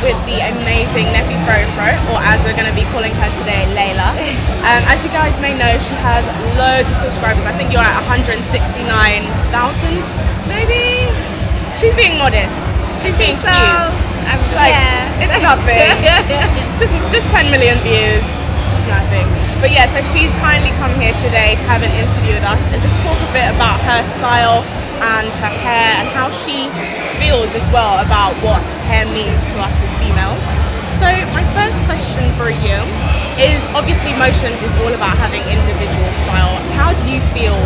with the amazing Nepi Frofro, or as we're going to be calling her today, Laila. As you guys may know, she has loads of subscribers. I think you're at 169,000, maybe? She's being modest. She's being cute. It's nothing. just 10 million views. It's nothing. But yeah, so she's kindly come here today to have an interview with us and just talk a bit about her style and her hair and how she feels as well about what hair means to us as females. So my first question for you is, obviously Motions is all about having individual style. How do you feel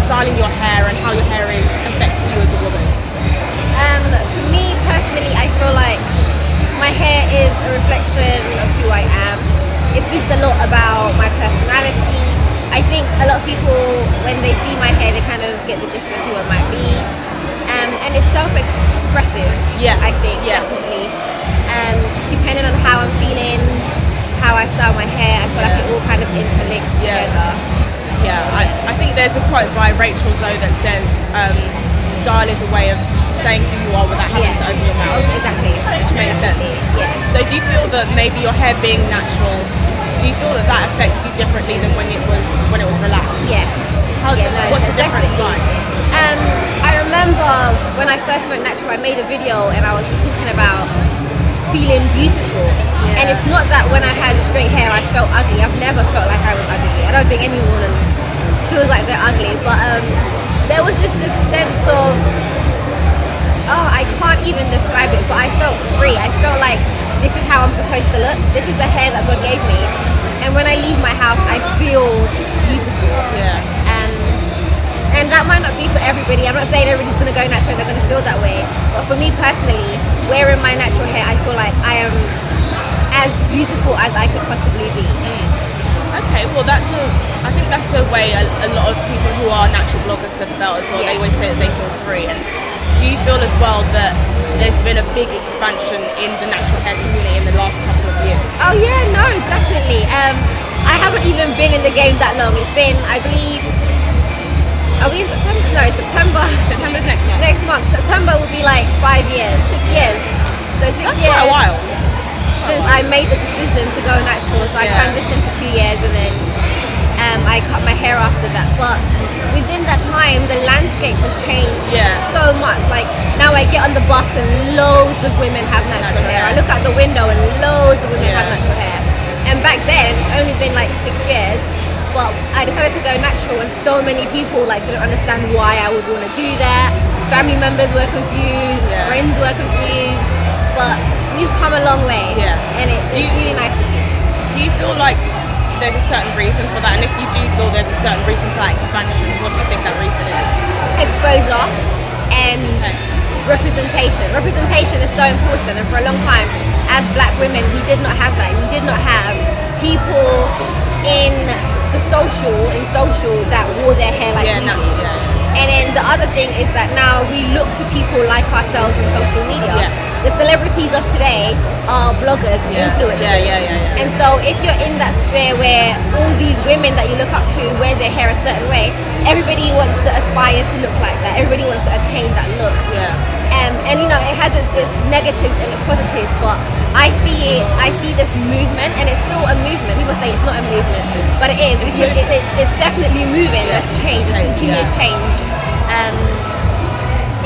styling your hair and how your hair affects you as a woman? For me personally, I feel like my hair is a reflection of who I am. It speaks a lot about my personality. I think a lot of people, when they see my hair, they kind of get the gist of who I might be. And it's self-expressive, I think, definitely. Depending on how I'm feeling, how I style my hair, I feel like it all kind of interlinks together. Yeah, I think there's a quote by Rachel Zoe that says, style is a way of saying who you are without having to open your mouth. Exactly. Which makes sense. Yeah. So do you feel that maybe your hair being natural, do you feel that affects you differently than when it was relaxed? Yeah. What's the difference like? I remember when I first went natural, I made a video and I was talking about feeling beautiful. Yeah. And it's not that when I had straight hair I felt ugly. I've never felt like I was ugly. I don't think any woman feels like they're ugly. But there was just this sense of, I can't even describe it, but I felt free. I felt like this is how I'm supposed to look. This is the hair that God gave me. And when I leave my house, I feel beautiful. Yeah. And that might not be for everybody. I'm not saying everybody's going to go natural and they're going to feel that way. But for me personally, wearing my natural hair, I feel like I am as beautiful as I could possibly be. Okay, well I think that's a way a lot of people who are natural bloggers have felt as well. Yeah. They always say that they feel free. And do you feel as well that there's been a big expansion in the natural hair community in the last couple of years? Oh yeah, no, definitely. I haven't even been in the game that long. It's been, I believe, are we in September? No, September. September's next month. Next month. September will be like 5 years, 6 years. So 6 That's years. quite a while. Since I made the decision to go natural. So I transitioned for 2 years and then I cut my hair after that. But within that time, the landscape has changed so much. Like now I get on the bus and loads of women have natural hair. I look out the window and loads of women have natural hair. And back then, it's only been like 6 years. But I decided to go natural and so many people didn't understand why I would want to do that. Family members were confused, friends were confused, but we've come a long way and it's really nice to see. Do you feel like there's a certain reason for that? And if you do feel there's a certain reason for that expansion, what do you think that reason is? Exposure and representation. Representation is so important, and for a long time as black women we did not have that. We did not have people in social that wore their hair like we do. And then the other thing is that now we look to people like ourselves on social media. The celebrities of today are bloggers and influencers. And so if you're in that sphere where all these women that you look up to wear their hair a certain way, everybody wants to aspire to look like that. Everybody wants to attain that look. And it has its negatives and its positives, but I see this movement, and it's still a movement. People say it's not a movement, but it is, because it's definitely moving. There's change, there's continuous change.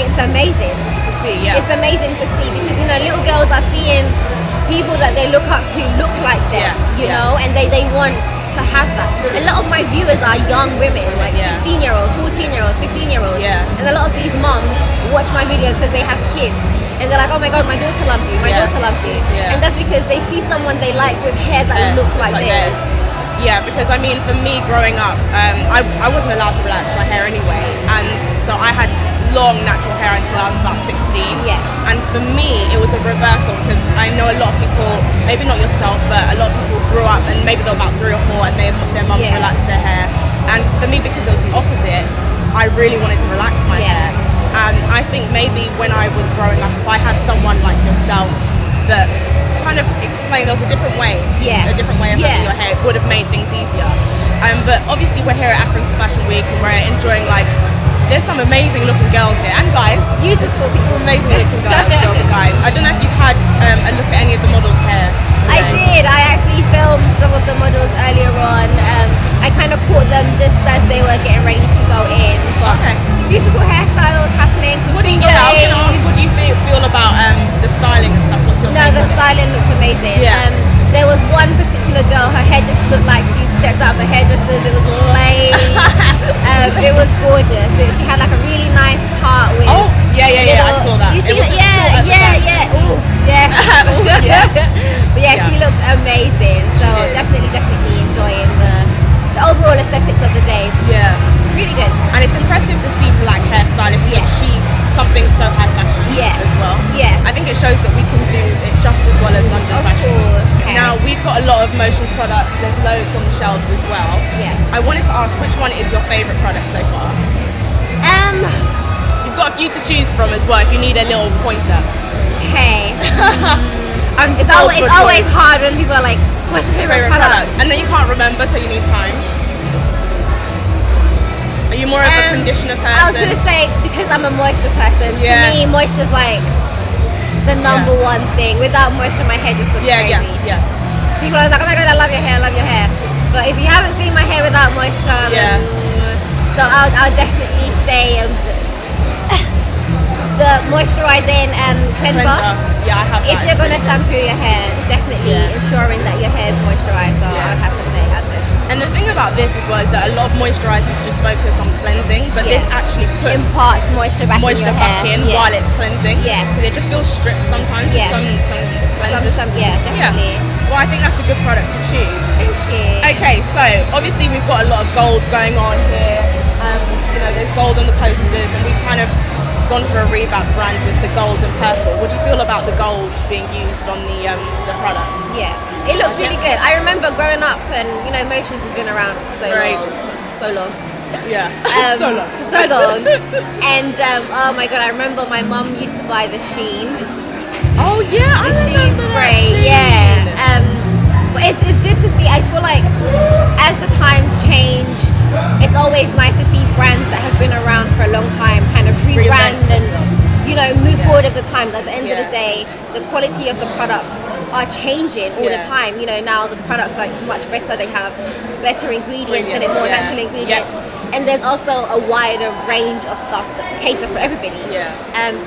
It's amazing to see. It's amazing to see, because little girls are seeing people that they look up to look like them, you know, and they want to have that. A lot of my viewers are young women, like 16-year-olds, 14-year-olds, 15-year-olds, and a lot of these moms watch my videos because they have kids, and they're like, oh my god, my daughter loves you, my daughter loves you, and that's because they see someone they like with hair that looks like theirs. Yeah, because I mean, for me growing up, I wasn't allowed to relax my hair anyway, and so I had long natural hair until I was about 16. And for me it was a reversal, because I know a lot of people, maybe not yourself, but a lot of people grew up and maybe they're about 3 or 4 and their mums relaxed their hair, and for me, because it was the opposite, I really wanted to relax my hair. And I think maybe when I was growing up, if I had someone like yourself that kind of explained there was a different way of having your hair, it would have made things easier. But obviously we're here at African Fashion Week and we're enjoying there's some amazing looking girls here and guys. Beautiful people. Amazing looking girls and guys. I don't know if you've had a look at any of the models' hair today. I did. I actually filmed some of the models earlier on. I kind of caught them just as they were getting ready to go in. But some beautiful hairstyles happening. Some I was finger going to waves. ask, what do you feel about the styling and stuff? What's your No, take the on it? styling looks amazing. Yeah. There was one particular girl, her hair just looked like she stepped out of the hairdressers. It was laid. It was gorgeous. She had like a really nice part with. Oh, yeah, I saw that. You see It wasn't that? short at the back. Yeah. Ooh, yeah. Ooh, yeah. But yeah, she looked amazing. So She did. definitely enjoying the overall aesthetics of the day. Yeah. Really good. And it's impressive to see black hairstylists achieve something so high fashion as well. Yeah. I think it shows that we can do it just as well as London Of fashion. course. Okay. Now, we've got a lot of Motions products. There's loads on the shelves as well. Yeah. I wanted to ask, which one is your favourite product so far? You've got a few to choose from as well if you need a little pointer. Okay. I'm It's so always good always choice. hard when people are like, "What's your favorite product?" And then you can't remember, so you need time. Are you more of a conditioner person? I was gonna say because I'm a moisture person. Yeah. For me, moisture's like the number one thing. Without moisture, my hair just looks crazy. Yeah. People are like, "Oh my god, I love your hair, I love your hair." But if you haven't seen my hair without moisture, then, so I'll definitely say the moisturizing cleanser. Yeah, I have that. If you're gonna shampoo your hair, definitely ensuring that your hair is moisturized. So I would have to say add this. And the thing about this as well is that a lot of moisturizers just focus on cleansing, but this actually puts imparts moisture back in your back hair. in while it's cleansing. Yeah. Because it just feels stripped sometimes with some cleansers. Definitely. Well, I think that's a good product to choose. Thank you. Okay, so obviously we've got a lot of gold going on here. There's gold on the posters, and we've kind of gone for a revamp brand with the gold and purple. What do you feel about the gold being used on the products? Yeah, it looks really good. I remember growing up, and Motions has been around for so long. Yeah, so long. For so long. And oh my god, I remember my mum used to buy the Sheen. Oh yeah, The Sheen spray. Yeah. But it's good to see. I feel like as the times change, it's always nice to see brands that have been around for a long time kind of rebrand and move forward of the times. At the end of the day, the quality of the products are changing all the time. Now the products are much better. They have better ingredients and more natural ingredients. And there's also a wider range of stuff to cater for everybody.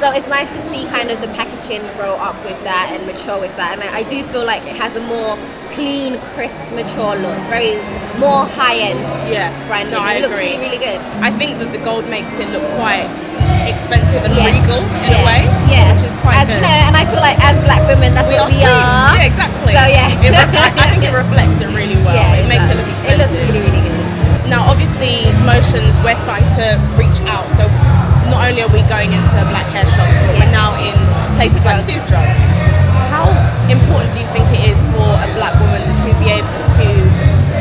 So it's nice to see kind of the packaging grow up with that and mature with that. And I do feel like it has a more clean, crisp, mature look. Very more high-end branding. No, I it looks agree. really, really good. I think that the gold makes it look quite expensive and regal in a way, which is quite good. And I feel like as black women, that's what we are. Yeah, exactly. So I think it reflects it really well. It makes it look expensive. It looks really, really good. Now, obviously, Motions, we're starting to reach out. So not only are we going into black hair shops, but we're now in places like Superdrugs. How important do you think it is for a black woman to be able to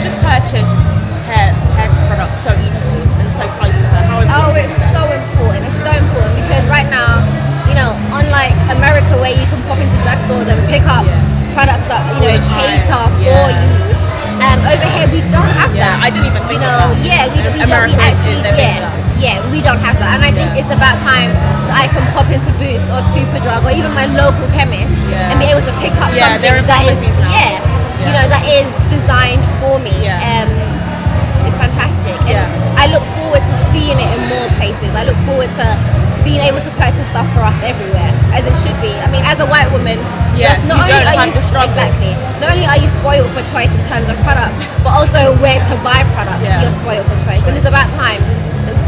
just purchase hair products so easily and so close to her? How important? It's so important. It's so important because right now, unlike America where you can pop into drugstores and pick up products that cater for you. Over here we don't have that. I didn't even think of that. We don't have that. And I think it's about time that I can pop into Boots or Superdrug or even my local chemist and be able to pick up something they're in that is pharmacies now. that is designed for me. It's fantastic. And I look forward to seeing it in more places. I look forward to being able to purchase stuff for us everywhere, as it should be. I mean, as a white woman, not only are you spoiled for choice in terms of products, but also where to buy products. You're spoiled for choice, and it's about time.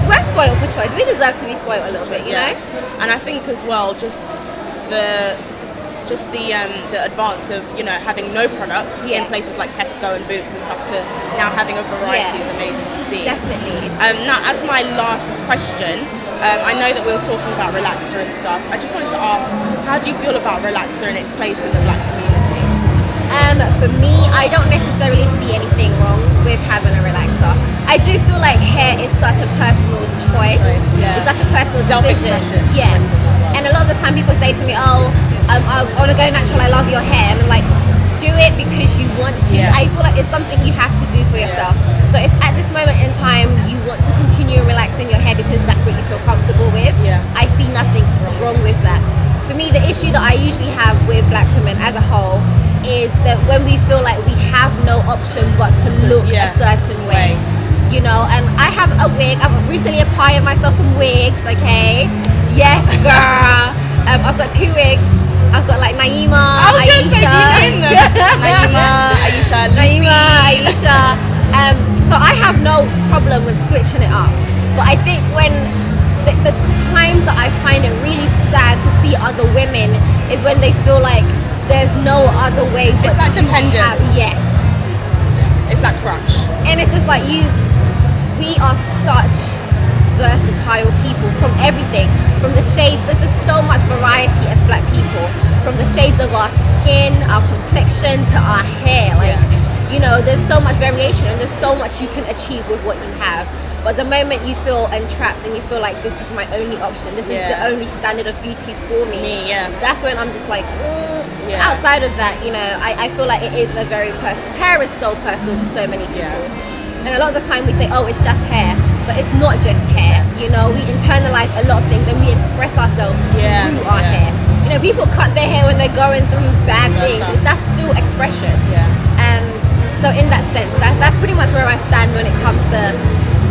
We're spoiled for choice. We deserve to be spoiled a little bit, you know. And I think as well, just the advance of having no products in places like Tesco and Boots and stuff to now having a variety is amazing to see. Definitely. Now, as my last question, I know that we were talking about relaxer and stuff. I just wanted to ask, how do you feel about relaxer and its place in the black community? For me, I don't necessarily see anything wrong with having a relaxer. I do feel like hair is such a personal choice. It's such a personal decision. Yes. And a lot of the time people say to me, I want to go natural, I love your hair. And I'm like, do it because you want to. I feel like it's something you have to do for yourself. So if at this moment in time you want to continue continue relaxing your hair because that's what you feel comfortable with. Yeah. I see nothing wrong with that. For me, the issue that I usually have with black women as a whole is that when we feel like we have no option but to look a certain way. You know, and I have a wig. I've recently acquired myself some wigs, okay? Yes, girl. I've got 2 wigs. I've got like Naima, I was Aisha. gonna say, do you name them? Naima, Aisha, Lucy. Naima, Aisha. So I have no problem with switching it up. But I think when the times that I find it really sad to see other women is when they feel like there's no other way but it's like to dependence. have, yes. It's that crutch. And it's just like we are such versatile people from everything, from the shades. There's just so much variety as black people, from the shades of our skin, our complexion, to our hair. Like, you know, there's so much variation and there's so much you can achieve with what you have. But the moment you feel entrapped and you feel like this is my only option, this is the only standard of beauty for me, that's when I'm just like, outside of that, you know, I feel like it is a very personal. Hair is so personal to so many people. And a lot of the time we say, oh, it's just hair, but it's not just hair. You know, we internalize a lot of things and we express ourselves through our hair. You know, people cut their hair when they're going through bad things. That's still expression. So in that sense, that's pretty much where I stand when it comes to,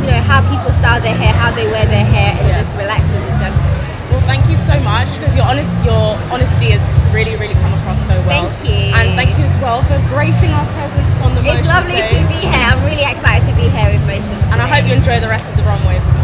you know, how people style their hair, how they wear their hair, and just relaxes with them. Well, thank you so much, because your honesty has really, really come across so well. Thank you. And thank you as well for gracing our presence on the Motion It's lovely stage. to be here. I'm really excited to be here with Motion. And I hope you enjoy the rest of the runways as